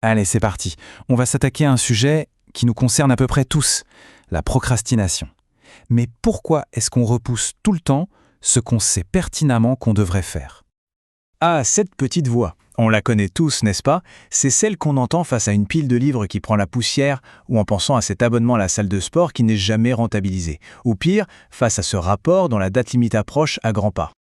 Allez, c'est parti. On va s'attaquer à un sujet qui nous concerne à peu près tous, la procrastination. Mais pourquoi est-ce qu'on repousse tout le temps ce qu'on sait pertinemment qu'on devrait faire? Ah, cette petite voix. On la connaît tous, n'est-ce pas? C'est celle qu'on entend face à une pile de livres qui prend la poussière ou en pensant à cet abonnement à la salle de sport qui n'est jamais rentabilisé. Ou pire, face à ce rapport dont la date limite approche à grands pas.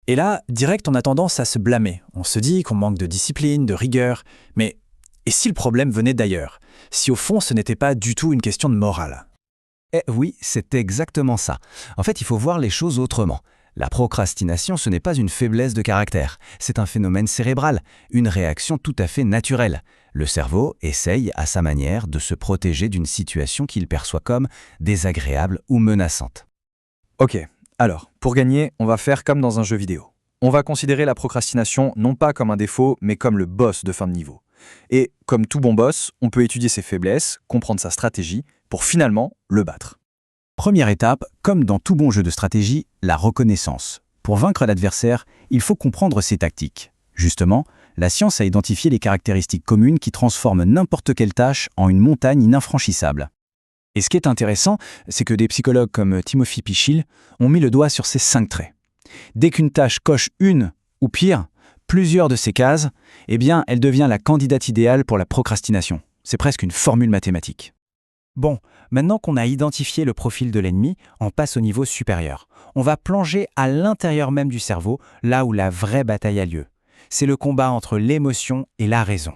Et là, direct, on a tendance à se blâmer. On se dit qu'on manque de discipline, de rigueur. Mais et si le problème venait d'ailleurs? Si au fond, ce n'était pas du tout une question de morale? Eh oui, c'est exactement ça. En fait, il faut voir les choses autrement. La procrastination, ce n'est pas une faiblesse de caractère, c'est un phénomène cérébral, une réaction tout à fait naturelle. Le cerveau essaye, à sa manière, de se protéger d'une situation qu'il perçoit comme désagréable ou menaçante. Ok, alors, pour gagner, on va faire comme dans un jeu vidéo. On va considérer la procrastination non pas comme un défaut, mais comme le boss de fin de niveau. Et comme tout bon boss, on peut étudier ses faiblesses, comprendre sa stratégie, pour finalement le battre. Première étape, comme dans tout bon jeu de stratégie, la reconnaissance. Pour vaincre l'adversaire, il faut comprendre ses tactiques. Justement, la science a identifié les caractéristiques communes qui transforment n'importe quelle tâche en une montagne ininfranchissable. Et ce qui est intéressant, c'est que des psychologues comme Timothy Pichil ont mis le doigt sur ces 5 traits. Dès qu'une tâche coche une, ou pire, plusieurs de ces cases, eh bien, elle devient la candidate idéale pour la procrastination. C'est presque une formule mathématique. Bon, maintenant qu'on a identifié le profil de l'ennemi, on passe au niveau supérieur. On va plonger à l'intérieur même du cerveau, là où la vraie bataille a lieu. C'est le combat entre l'émotion et la raison.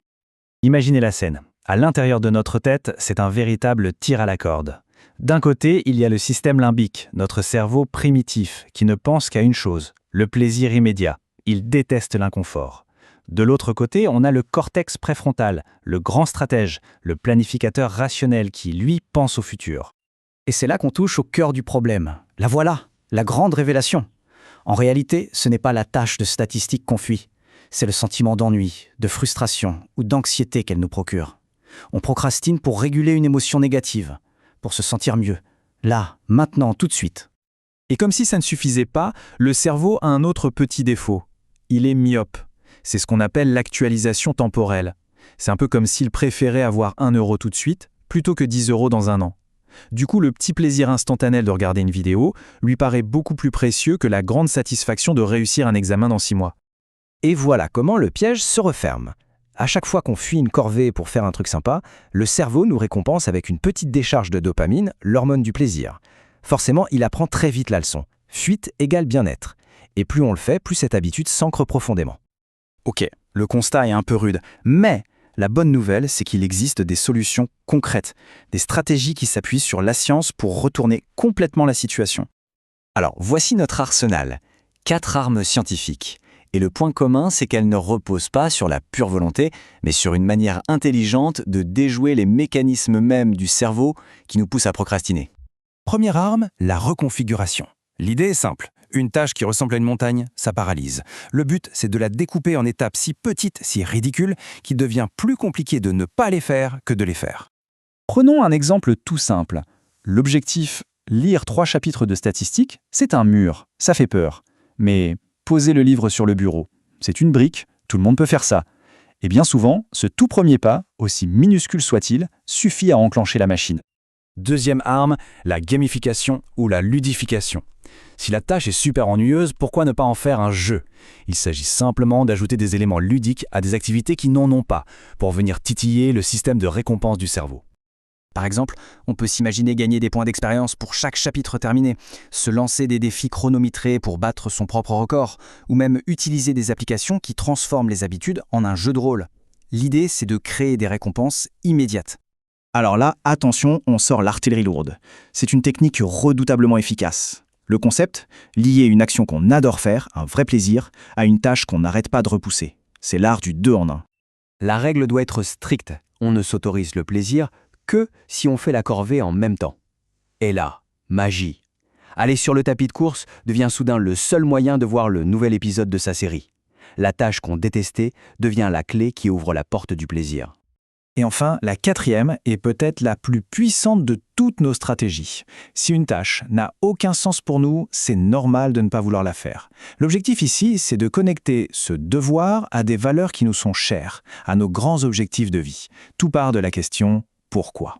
Imaginez la scène. À l'intérieur de notre tête, c'est un véritable tir à la corde. D'un côté, il y a le système limbique, notre cerveau primitif, qui ne pense qu'à une chose, le plaisir immédiat. Il déteste l'inconfort. De l'autre côté, on a le cortex préfrontal, le grand stratège, le planificateur rationnel qui, lui, pense au futur. Et c'est là qu'on touche au cœur du problème. La voilà, la grande révélation. En réalité, ce n'est pas la tâche de statistique qu'on fuit. C'est le sentiment d'ennui, de frustration ou d'anxiété qu'elle nous procure. On procrastine pour réguler une émotion négative, pour se sentir mieux. Là, maintenant, tout de suite. Et comme si ça ne suffisait pas, le cerveau a un autre petit défaut. Il est myope. C'est ce qu'on appelle l'actualisation temporelle. C'est un peu comme s'il préférait avoir 1 euro tout de suite, plutôt que 10 euros dans un an. Du coup, le petit plaisir instantané de regarder une vidéo lui paraît beaucoup plus précieux que la grande satisfaction de réussir un examen dans 6 mois. Et voilà comment le piège se referme. À chaque fois qu'on fuit une corvée pour faire un truc sympa, le cerveau nous récompense avec une petite décharge de dopamine, l'hormone du plaisir. Forcément, il apprend très vite la leçon. Fuite égale bien-être. Et plus on le fait, plus cette habitude s'ancre profondément. Ok, le constat est un peu rude, mais la bonne nouvelle, c'est qu'il existe des solutions concrètes, des stratégies qui s'appuient sur la science pour retourner complètement la situation. Alors, voici notre arsenal. 4 armes scientifiques. Et le point commun, c'est qu'elles ne reposent pas sur la pure volonté, mais sur une manière intelligente de déjouer les mécanismes mêmes du cerveau qui nous poussent à procrastiner. Première arme, la reconfiguration. L'idée est simple. Une tâche qui ressemble à une montagne, ça paralyse. Le but, c'est de la découper en étapes si petites, si ridicules, qu'il devient plus compliqué de ne pas les faire que de les faire. Prenons un exemple tout simple. L'objectif, lire 3 chapitres de statistiques, c'est un mur, ça fait peur. Mais poser le livre sur le bureau, c'est une brique, tout le monde peut faire ça. Et bien souvent, ce tout premier pas, aussi minuscule soit-il, suffit à enclencher la machine. Deuxième arme, la gamification ou la ludification. Si la tâche est super ennuyeuse, pourquoi ne pas en faire un jeu? Il s'agit simplement d'ajouter des éléments ludiques à des activités qui n'en ont pas, pour venir titiller le système de récompense du cerveau. Par exemple, on peut s'imaginer gagner des points d'expérience pour chaque chapitre terminé, se lancer des défis chronométrés pour battre son propre record, ou même utiliser des applications qui transforment les habitudes en un jeu de rôle. L'idée, c'est de créer des récompenses immédiates. Alors là, attention, on sort l'artillerie lourde. C'est une technique redoutablement efficace. Le concept, lier une action qu'on adore faire, un vrai plaisir, à une tâche qu'on n'arrête pas de repousser. C'est l'art du 2 en 1. La règle doit être stricte. On ne s'autorise le plaisir que si on fait la corvée en même temps. Et là, magie. Aller sur le tapis de course devient soudain le seul moyen de voir le nouvel épisode de sa série. La tâche qu'on détestait devient la clé qui ouvre la porte du plaisir. Et enfin, la quatrième est peut-être la plus puissante de toutes nos stratégies. Si une tâche n'a aucun sens pour nous, c'est normal de ne pas vouloir la faire. L'objectif ici, c'est de connecter ce devoir à des valeurs qui nous sont chères, à nos grands objectifs de vie. Tout part de la question « pourquoi ?».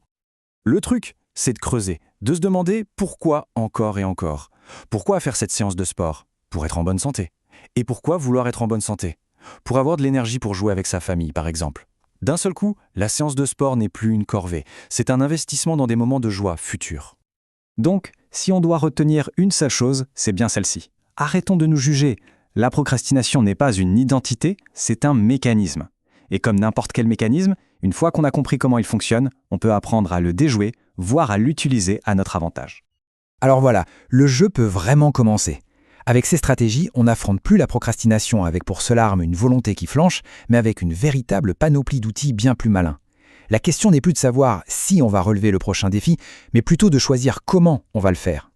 Le truc, c'est de creuser, de se demander pourquoi encore et encore. Pourquoi faire cette séance de sport ? Pour être en bonne santé. Et pourquoi vouloir être en bonne santé ? Pour avoir de l'énergie pour jouer avec sa famille, par exemple. D'un seul coup, la séance de sport n'est plus une corvée, c'est un investissement dans des moments de joie futurs. Donc, si on doit retenir une seule chose, c'est bien celle-ci. Arrêtons de nous juger. La procrastination n'est pas une identité, c'est un mécanisme. Et comme n'importe quel mécanisme, une fois qu'on a compris comment il fonctionne, on peut apprendre à le déjouer, voire à l'utiliser à notre avantage. Alors voilà, le jeu peut vraiment commencer. Avec ces stratégies, on n'affronte plus la procrastination avec pour seule arme une volonté qui flanche, mais avec une véritable panoplie d'outils bien plus malins. La question n'est plus de savoir si on va relever le prochain défi, mais plutôt de choisir comment on va le faire.